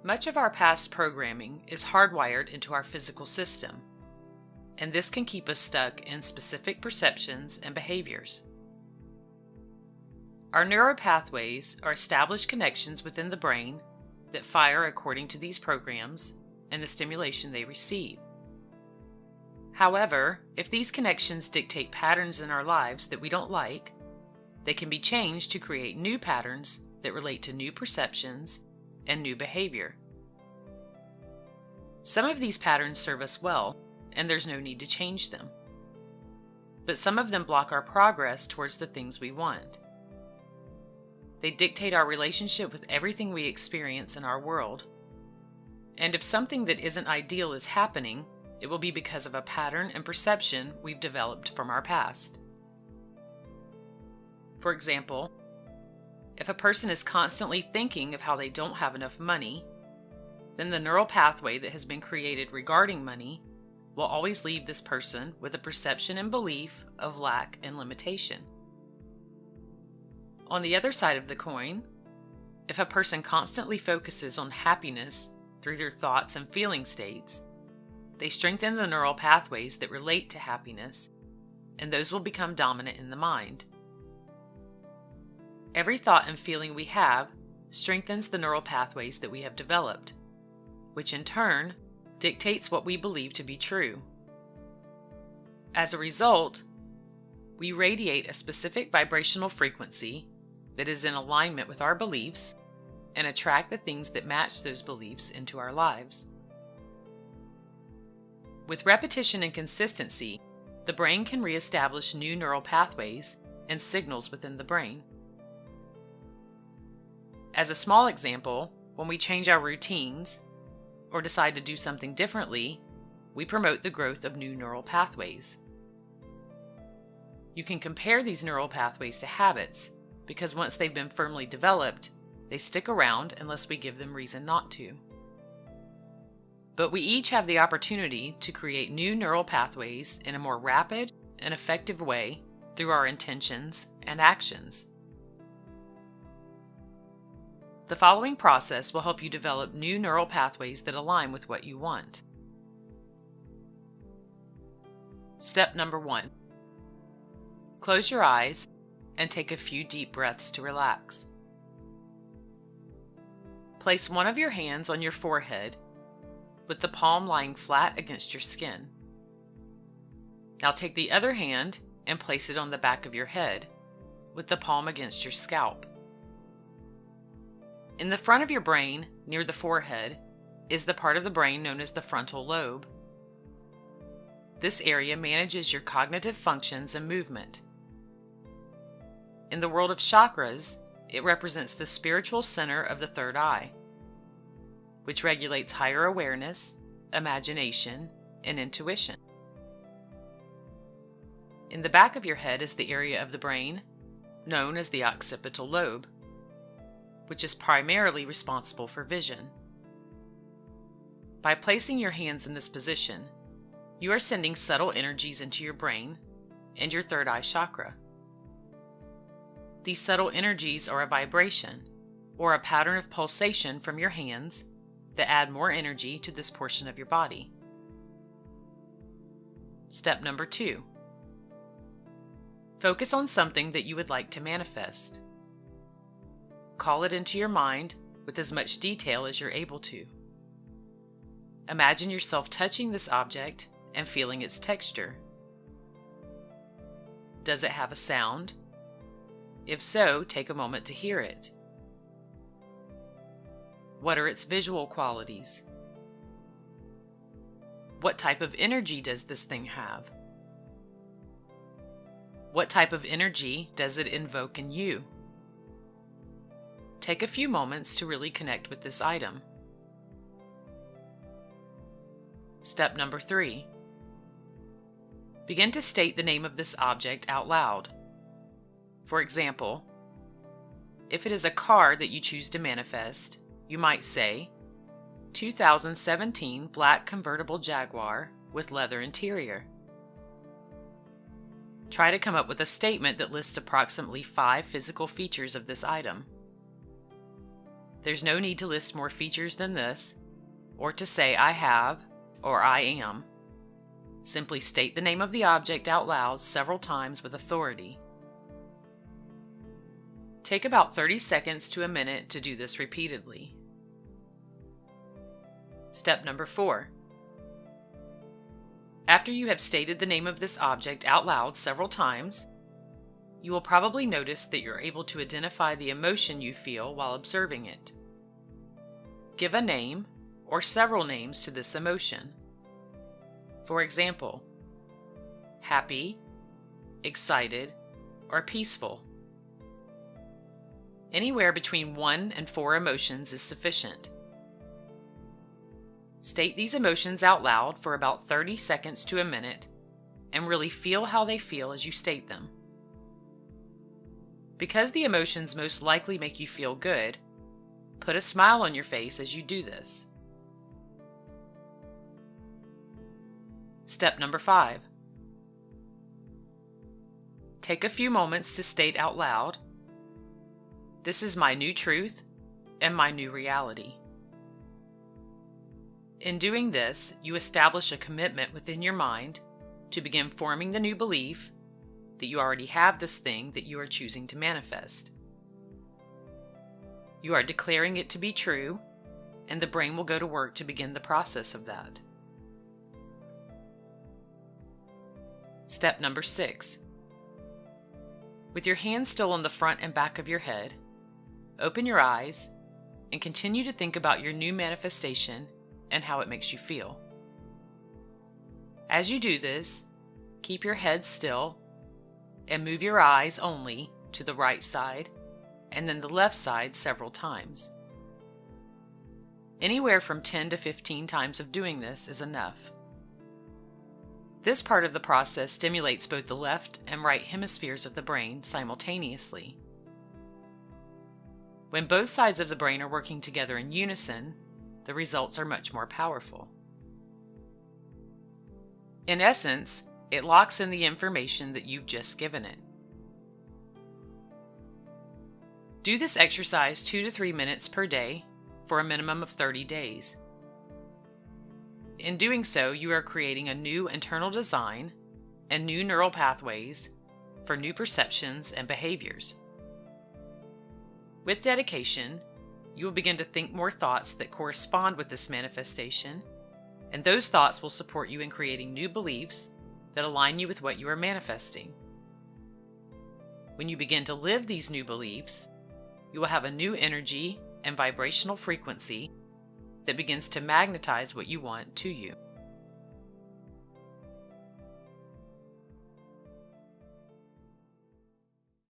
Much of our past programming is hardwired into our physical system, and this can keep us stuck in specific perceptions and behaviors. Our neuropathways are established connections within the brain that fire according to these programs and the stimulation they receive. However, if these connections dictate patterns in our lives that we don't like, they can be changed to create new patterns that relate to new perceptions and new behavior. Some of these patterns serve us well, and there's no need to change them. But some of them block our progress towards the things we want. They dictate our relationship with everything we experience in our world. And if something that isn't ideal is happening, it will be because of a pattern and perception we've developed from our past. For example, if a person is constantly thinking of how they don't have enough money, then the neural pathway that has been created regarding money will always leave this person with a perception and belief of lack and limitation. On the other side of the coin, if a person constantly focuses on happiness through their thoughts and feeling states, they strengthen the neural pathways that relate to happiness, and those will become dominant in the mind. Every thought and feeling we have strengthens the neural pathways that we have developed, which in turn dictates what we believe to be true. As a result, we radiate a specific vibrational frequency that is in alignment with our beliefs and attract the things that match those beliefs into our lives. With repetition and consistency, the brain can reestablish new neural pathways and signals within the brain. As a small example, when we change our routines or decide to do something differently, we promote the growth of new neural pathways. You can compare these neural pathways to habits because once they've been firmly developed, they stick around unless we give them reason not to. But we each have the opportunity to create new neural pathways in a more rapid and effective way through our intentions and actions. The following process will help you develop new neural pathways that align with what you want. Step number 1. Close your eyes and take a few deep breaths to relax. Place one of your hands on your forehead with the palm lying flat against your skin. Now take the other hand and place it on the back of your head with the palm against your scalp. In the front of your brain, near the forehead, is the part of the brain known as the frontal lobe. This area manages your cognitive functions and movement. In the world of chakras, it represents the spiritual center of the third eye, which regulates higher awareness, imagination, and intuition. In the back of your head is the area of the brain known as the occipital lobe, which is primarily responsible for vision. By placing your hands in this position, you are sending subtle energies into your brain and your third eye chakra. These subtle energies are a vibration, or a pattern of pulsation from your hands that add more energy to this portion of your body. Step number 2. Focus on something that you would like to manifest. Call it into your mind with as much detail as you're able to. Imagine yourself touching this object and feeling its texture. Does it have a sound? If so, take a moment to hear it. What are its visual qualities? What type of energy does this thing have? What type of energy does it invoke in you? Take a few moments to really connect with this item. Step number 3. Begin to state the name of this object out loud. For example, if it is a car that you choose to manifest, you might say, 2017 black convertible Jaguar with leather interior. Try to come up with a statement that lists approximately 5 physical features of this item. There's no need to list more features than this, or to say I have or I am. Simply state the name of the object out loud several times with authority. Take about 30 seconds to a minute to do this repeatedly. Step number 4. After you have stated the name of this object out loud several times, you will probably notice that you're able to identify the emotion you feel while observing it. Give a name or several names to this emotion. For example, happy, excited, or peaceful. Anywhere between 1 and 4 emotions is sufficient. State these emotions out loud for about 30 seconds to a minute and really feel how they feel as you state them. Because the emotions most likely make you feel good, put a smile on your face as you do this. Step number 5. Take a few moments to state out loud, "This is my new truth and my new reality." In doing this, you establish a commitment within your mind to begin forming the new belief that you already have this thing that you are choosing to manifest. You are declaring it to be true, and the brain will go to work to begin the process of that. Step number 6. With your hands still on the front and back of your head, open your eyes and continue to think about your new manifestation and how it makes you feel. As you do this, keep your head still and move your eyes only to the right side and then the left side several times. Anywhere from 10 to 15 times of doing this is enough. This part of the process stimulates both the left and right hemispheres of the brain simultaneously. When both sides of the brain are working together in unison, the results are much more powerful. In essence, it locks in the information that you've just given it. Do this exercise 2 to 3 minutes per day for a minimum of 30 days. In doing so, you are creating a new internal design and new neural pathways for new perceptions and behaviors. With dedication, you will begin to think more thoughts that correspond with this manifestation, and those thoughts will support you in creating new beliefs that align you with what you are manifesting. When you begin to live these new beliefs, you will have a new energy and vibrational frequency that begins to magnetize what you want to you.